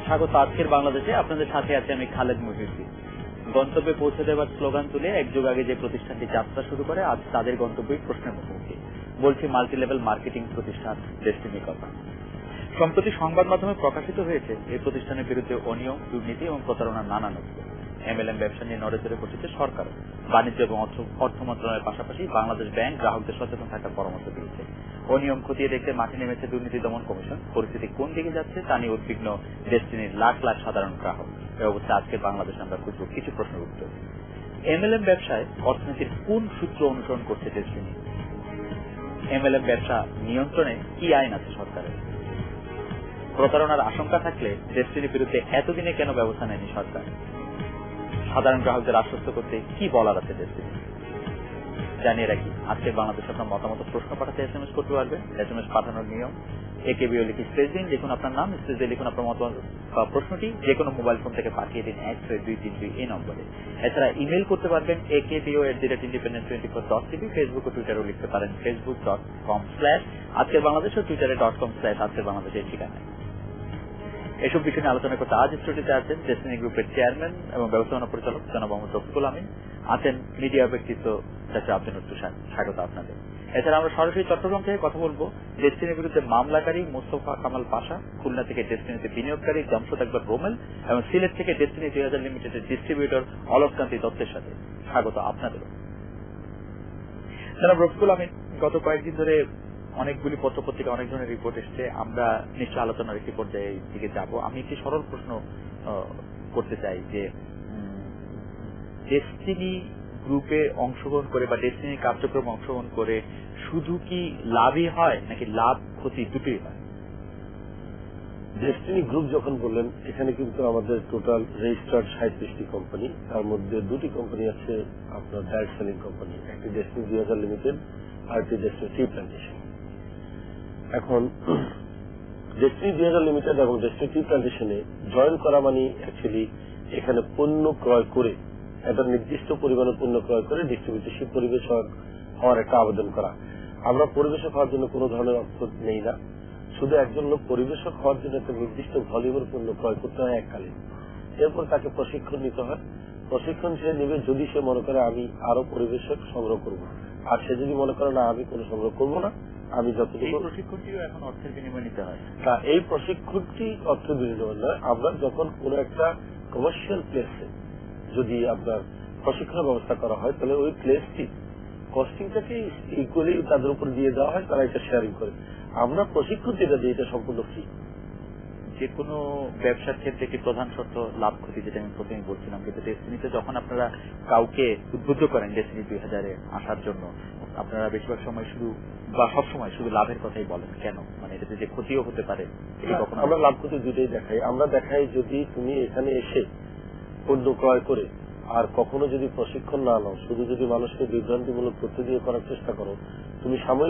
স্বাগত আজকের বাংলাদেশে। আপনাদের সাথে আছে আমি খালেদ মুহিউদ্দিন। গন্তব্যে পৌঁছে দেওয়ার স্লোগান তুলে এক যুগ আগে যে প্রতিষ্ঠানটি যাত্রা শুরু করে আজ তাদের গন্তব্যই প্রশ্নের মুখোমুখি। বলছি মাল্টি লেভেল মার্কেটিং প্রতিষ্ঠান ডেস্টিনির কথা। সম্প্রতি সংবাদ মাধ্যমে প্রকাশিত হয়েছে এই প্রতিষ্ঠানের বিরুদ্ধে অনিয়ম, দুর্নীতি এবং প্রতারণার নানান অভিযোগ। এমএলএম ব্যবসা নিয়ে নড়েচড়ে বসেছে সরকার। বাণিজ্য এবং অর্থ মন্ত্রণালয়ের পাশাপাশি বাংলাদেশ ব্যাংক গ্রাহকদের সচেতন থাকার পরামর্শ দিয়েছে। অনিয়ম খতিয়ে দেখতে মাঠে নেমেছে দুর্নীতি দমন কমিশন। পরিস্থিতি কোন দিকে যাচ্ছে তা নিয়ে উদ্বিগ্ন ডেস্টিনির লাখ লাখ সাধারণ গ্রাহক। এই অবস্থায় আজকে বাংলাদেশে আমরা খুঁজব কিছু প্রশ্নের উত্তর। এমএলএম ব্যবসায় অর্থনীতির কোন সূত্র অনুসরণ করছে ডেস্টিনি? এমএলএম ব্যবসা নিয়ন্ত্রণে কি আইন আছে সরকারের? প্রতারণার আশঙ্কা থাকলে ডেস্টিনির বিরুদ্ধে এতদিনে কেন ব্যবস্থা নেয়নি সরকার? সাধারণ গ্রাহকদের আশ্বস্ত করতে কি বলার আছে ডেস্টিনি? জানিয়ে রাখি, আজকে বাংলাদেশে আপনার মতামত প্রশ্ন পাঠাতে এসএমএস করতে পারবেন। এসএমএস পাঠানোর নিয়ম, একেবিও লিখে স্পেস দিন, লিখুন আপনার নাম, স্পেস দিয়ে লিখুন আপনার মতামত বা প্রশ্নটি যে কোনো মোবাইল ফোন থেকে পাঠিয়ে দিন 16232 এই নম্বরে। এছাড়া ইমেল করতে পারবেন akbo@independent24.tv। ফেসবুক ও টুইটারও লিখতে পারেন facebook.com/আজকের বাংলাদেশ ও টুইটারে .com/আজকের বাংলাদেশের ঠিকানায়। এসব বিষয় নিয়ে আলোচনা করতে আজ স্টুডিওতে আছেন ডেস্টিনি গ্রুপের চেয়ারম্যান এবং ব্যবস্থাপনা পরিচালক জনাব মোহাম্মদ রফিকুল আমিন, আছেন মিডিয়া ব্যক্তিত্ব ডাক্তার আব্দুল তুষার। স্বাগত আপনাদের। এছাড়া আমরা সরাসরি চট্টগ্রাম থেকে কথা বলবো ডেস্টিনির বিরুদ্ধে মামলাকারী মোস্তফা কামাল পাশা, খুলনা থেকে ডেস্টিনিতে বিনিয়োগকারী জামশেদ আকবর রোমেল এবং সিলেট থেকে ডেস্টিনি 2000 লিমিটেডের ডিস্ট্রিবিউটর অলককান্তি দত্তের সাথে। স্বাগত আপনাদেরও। জনাব রফিকুল আমিন, গত কয়েকদিন ধরে অনেকগুলি পত্রপত্রিকা অনেক ধরনের রিপোর্ট এসছে। আমরা নিশ্চয় আলোচনার একটি পর্যায়ে দিকে যাব। আমি একটি সরল প্রশ্ন করতে চাই যে ডেস্টিনি গ্রুপে অংশগ্রহণ করে বা ডেস্টিনির কার্যক্রমে অংশগ্রহণ করে শুধু কি লাভই হয় নাকি লাভ ক্ষতি দুটোই হয়? ডেস্টিনি গ্রুপ যখন বললেন, এখানে কিন্তু আমাদের টোটাল রেজিস্টার্ড 37টি কোম্পানি, তার মধ্যে দুটি কোম্পানি আছে আপনার ডাইরেক্ট সেলিং কোম্পানি, একটি ডেস্টিনি 2000 লিমিটেড আর একটি ডেস্টিনি টি প্ল্যান্টেশন। এখন ডেস্টিনি 2000 লিমিটেড এবং ডেস্টিনি টি প্ল্যান্টেশনে জয়েন করা মানে অ্যাকচুয়ালি এখানে পণ্য ক্রয় করে একটা নির্দিষ্ট পরিমাণে পণ্য ক্রয় করে ডিস্ট্রিবিউটরশিপ পরিবেশক হওয়ার একটা আবেদন করা। আমরা পরিবেশক হওয়ার জন্য কোনো ধরনের অর্থ নেই না, শুধু একজন লোক পরিবেশক হওয়ার জন্য একটা নির্দিষ্ট ভলিউমের পণ্য ক্রয় করতে হয় এককালীন। এরপর তাকে প্রশিক্ষণ নিতে হয়। প্রশিক্ষণ সে নেবে যদি সে মনে করে আমি আরো পরিবেশক সংগ্রহ করব, আর সে যদি মনে করে না আমি কোনো সংগ্রহ করব না, আমি যতটুকু প্রশিক্ষণটিও এখন অর্থের বিনিময়ে নিতে হয়। তা এই প্রশিক্ষণটি অর্থের বিনিময় নয়। আমরা যখন কোন একটা কমার্শিয়াল প্লেসে যদি আপনার প্রশিক্ষণ ব্যবস্থা করা হয় তাহলে ওই প্লেসটি কস্টিংটাকে ইকুয়ালি তাদের উপর দিয়ে দেওয়া হয়, তারা এটা শেয়ারিং করে। আমরা প্রশিক্ষণ যেটা দিই এটা সম্পূর্ণ ফ্রি। যে কোনো ব্যবসার ক্ষেত্রে একটি প্রধান শর্ত লাভ ক্ষতি, যেটা আমি প্রথমে বলছিলাম। কিন্তু ডেস্টিনিতে যখন আপনারা কাউকে উদ্বুদ্ধ করেন ডেস্টিনি 2000-এ আসার জন্য, আপনারা বেশিরভাগ সময় শুধু বা সবসময় শুধু লাভের কথাই বলেন কেন? মানে এটাতে যে ক্ষতিও হতে পারে। আমরা লাভ ক্ষতি দুটোই দেখাই। আমরা দেখাই যদি তুমি এখানে এসে পণ্য ক্রয় করে আর কখনো যদি প্রশিক্ষণ না নাও, শুধু যদি মানুষকে বিভ্রান্তিমূলক তথ্য দিয়ে করার চেষ্টা করো, তুমি সাময়িক